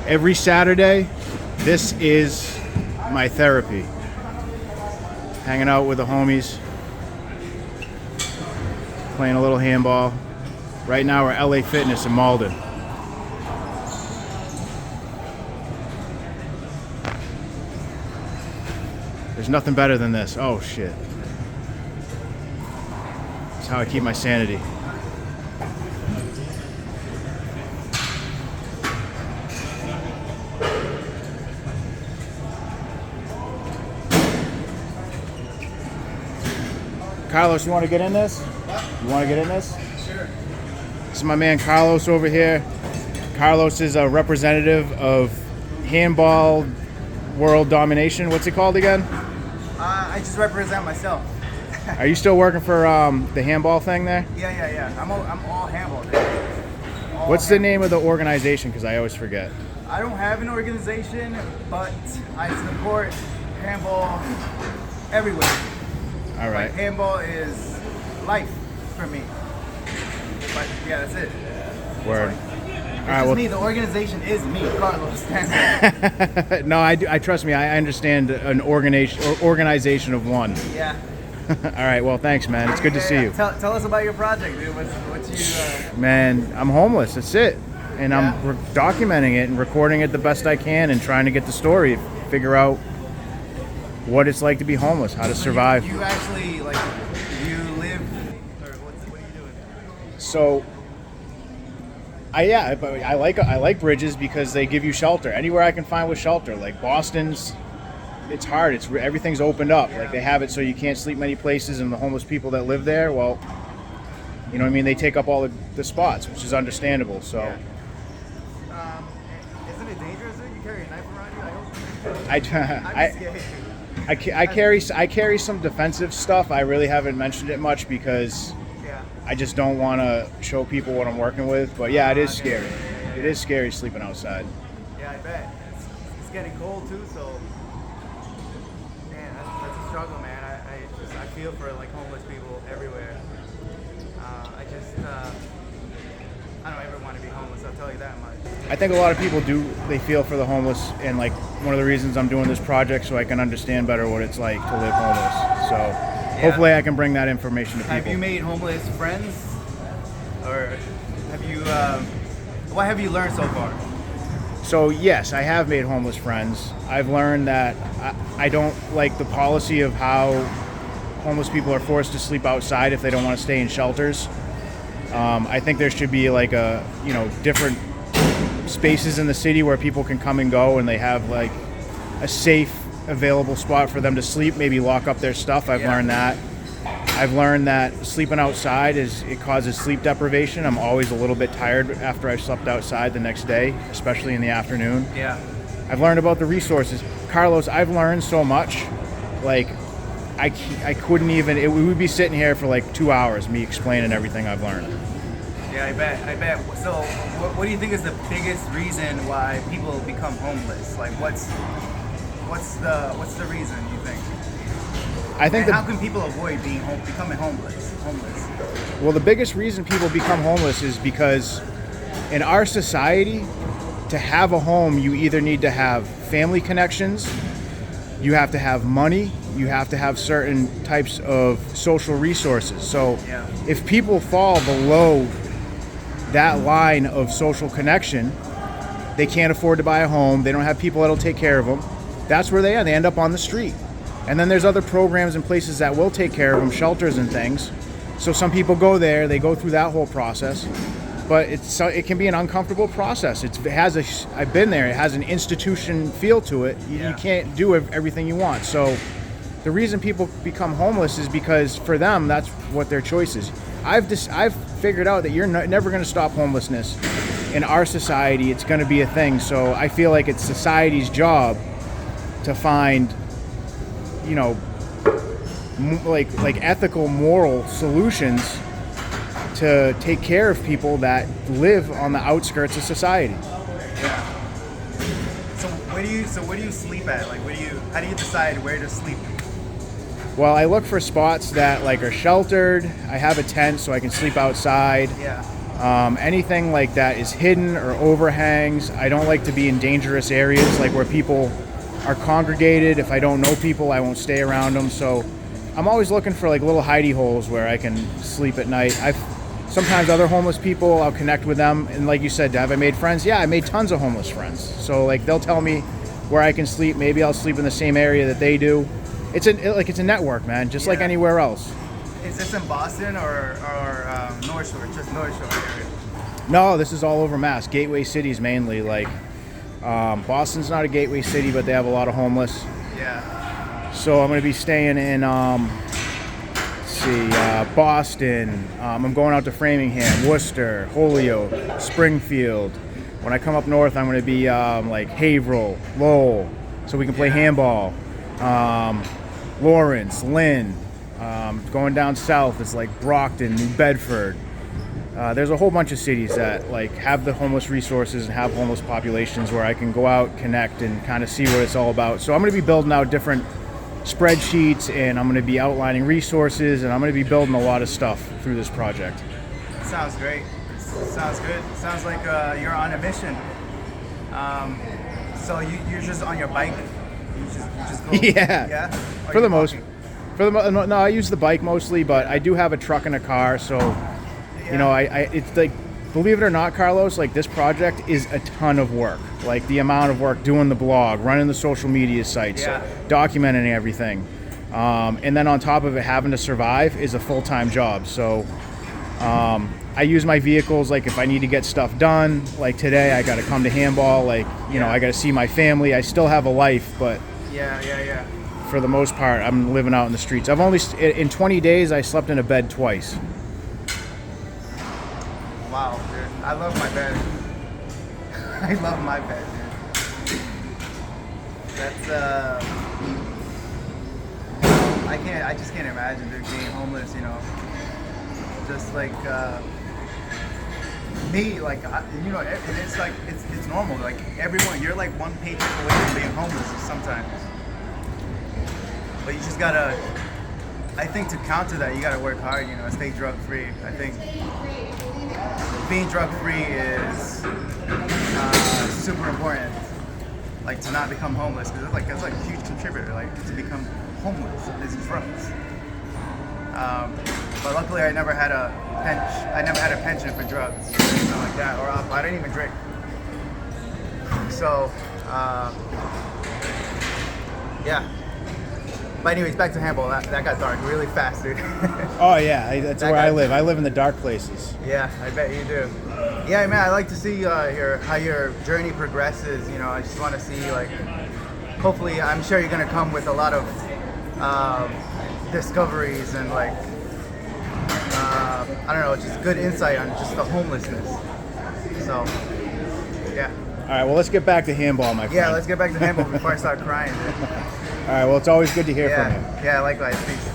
Every Saturday, this is my therapy. Hanging out with the homies, playing a little handball. Right now we're LA Fitness in Malden. There's nothing better than this. Oh shit. That's how I keep my sanity. Carlos, you want to get in this? You want to get in this? Sure. This is my man Carlos over here. Carlos is a representative of Handball World Domination. What's it called again? I just represent myself. Are you still working for the handball thing there? Yeah. I'm all handball. What's the name of the organization? Because I always forget. I don't have an organization, but I support handball everywhere. All right. Like, handball is life for me. But yeah, that's it. Word. It's All right, just me. The organization is me, Carlos. No, I trust me. I understand an organization of one. Yeah. All right. Well, thanks, man. It's good to see you. Tell us about your project, dude. What's you? Man, I'm homeless. That's it. And Yeah. I'm documenting it and recording it the best I can and trying to get the story, figure out what it's like to be homeless, how to survive. You actually you live, or what are you doing? So, I like bridges because they give you shelter. Anywhere I can find with shelter, like Boston's, it's hard. Everything's opened up. Like they have it so you can't sleep many places, and the homeless people that live there, well, you know what I mean. They take up all the spots, which is understandable. So, Isn't it dangerous? You carry a knife around you? I carry some defensive stuff. I really haven't mentioned it much because I just don't want to show people what I'm working with. But yeah, it is scary. It is scary sleeping outside. Yeah, I bet. It's getting cold too, so man, that's a struggle, man. I feel for homeless people everywhere. I don't ever want to be homeless. I'll tell you that much. I think a lot of people do. They feel for the homeless, and one of the reasons I'm doing this project so I can understand better what it's like to live homeless. So hopefully I can bring that information to people. Have you made homeless friends, or have you? What have you learned so far? So yes, I have made homeless friends. I've learned that I don't like the policy of how homeless people are forced to sleep outside if they don't want to stay in shelters. I think there should be different spaces in the city where people can come and go, and they have a safe, available spot for them to sleep. Maybe lock up their stuff. I've learned that. I've learned that sleeping outside it causes sleep deprivation. I'm always a little bit tired after I've slept outside the next day, especially in the afternoon. Yeah. I've learned about the resources. Carlos, I've learned so much. I couldn't even. We would be sitting here for 2 hours, me explaining everything I've learned. Yeah, I bet. So, what do you think is the biggest reason why people become homeless? What's the reason you think? I think. How can people avoid becoming homeless? Well, the biggest reason people become homeless is because in our society, to have a home, you either need to have family connections, you have to have money, you have to have certain types of social resources. So if people fall below that line of social connection, they can't afford to buy a home, they don't have people that'll take care of them, that's where they are. They end up on the street. And then there's other programs and places that will take care of them, shelters and things. So some people go there, they go through that whole process. But it can be an uncomfortable process. I've been there. It has an institution feel to it. You can't do everything you want. So the reason people become homeless is because for them, that's what their choice is. I've figured out that you're never going to stop homelessness. In our society, it's going to be a thing. So I feel like it's society's job to find, ethical, moral solutions to take care of people that live on the outskirts of society. Yeah. So where do you sleep at? How do you decide where to sleep? Well, I look for spots that are sheltered. I have a tent so I can sleep outside. Yeah. Anything like that is hidden or overhangs. I don't like to be in dangerous areas, like where people are congregated. If I don't know people, I won't stay around them. So I'm always looking for like little hidey holes where I can sleep at night. Sometimes other homeless people, I'll connect with them. And like you said, have I made friends? Yeah, I made tons of homeless friends. So like they'll tell me where I can sleep. Maybe I'll sleep in the same area that they do. It's a network, man, just like anywhere else. Is this in Boston or North Shore? Just North Shore area? No, this is all over Mass. Gateway cities mainly. Like Boston's not a gateway city, but they have a lot of homeless. Yeah. So I'm going to be staying in, Boston. I'm going out to Framingham, Worcester, Holyoke, Springfield. When I come up north, I'm going to be like Haverhill, Lowell, so we can play handball. Lawrence, Lynn. Going down south is like Brockton, New Bedford. There's a whole bunch of cities that like have the homeless resources and have homeless populations where I can go out, connect, and kind of see what it's all about. So I'm going to be building out different spreadsheets, and I'm going to be outlining resources, and I'm going to be building a lot of stuff through this project. Sounds great. Sounds good. Sounds like you're on a mission. So you're just on your bike? You just go? Yeah. Or For the you most. walking? No, I use the bike mostly, but I do have a truck and a car, so you know, it's like, believe it or not, Carlos, like this project is a ton of work. Like the amount of work doing the blog, running the social media sites, documenting everything, and then on top of it, having to survive is a full-time job. So I use my vehicles like if I need to get stuff done. Like today, I got to come to Handball. Like you know, I got to see my family. I still have a life, but for the most part, I'm living out in the streets. I've only in 20 days, I slept in a bed twice. Wow, dude. I love my bed. I love my bed, dude. That's I just can't imagine dude being homeless, you know. Just like me, like you know, and it's like it's normal. Like everyone, you're like one paycheck away from being homeless sometimes. But you just gotta, I think to counter that, you gotta work hard, you know, stay drug free. I think being drug free is super important. Like to not become homeless, because it's like a huge contributor. Like to become homeless is drugs. But luckily, I never had a pension for drugs or anything like that, or I didn't even drink. So, yeah. But anyways, back to Handball. That got dark really fast, dude. Oh yeah, that's where I live. I live in the dark places. Yeah, I bet you do. Yeah, man, I like to see how your journey progresses. You know, I just want to see like, hopefully, I'm sure you're gonna come with a lot of discoveries and like, I don't know, just good insight on just the homelessness. So, yeah. All right, well, let's get back to Handball, my friend. Yeah, let's get back to Handball before I start crying, dude. All right, well, it's always good to hear from you. Yeah, likewise. Peace.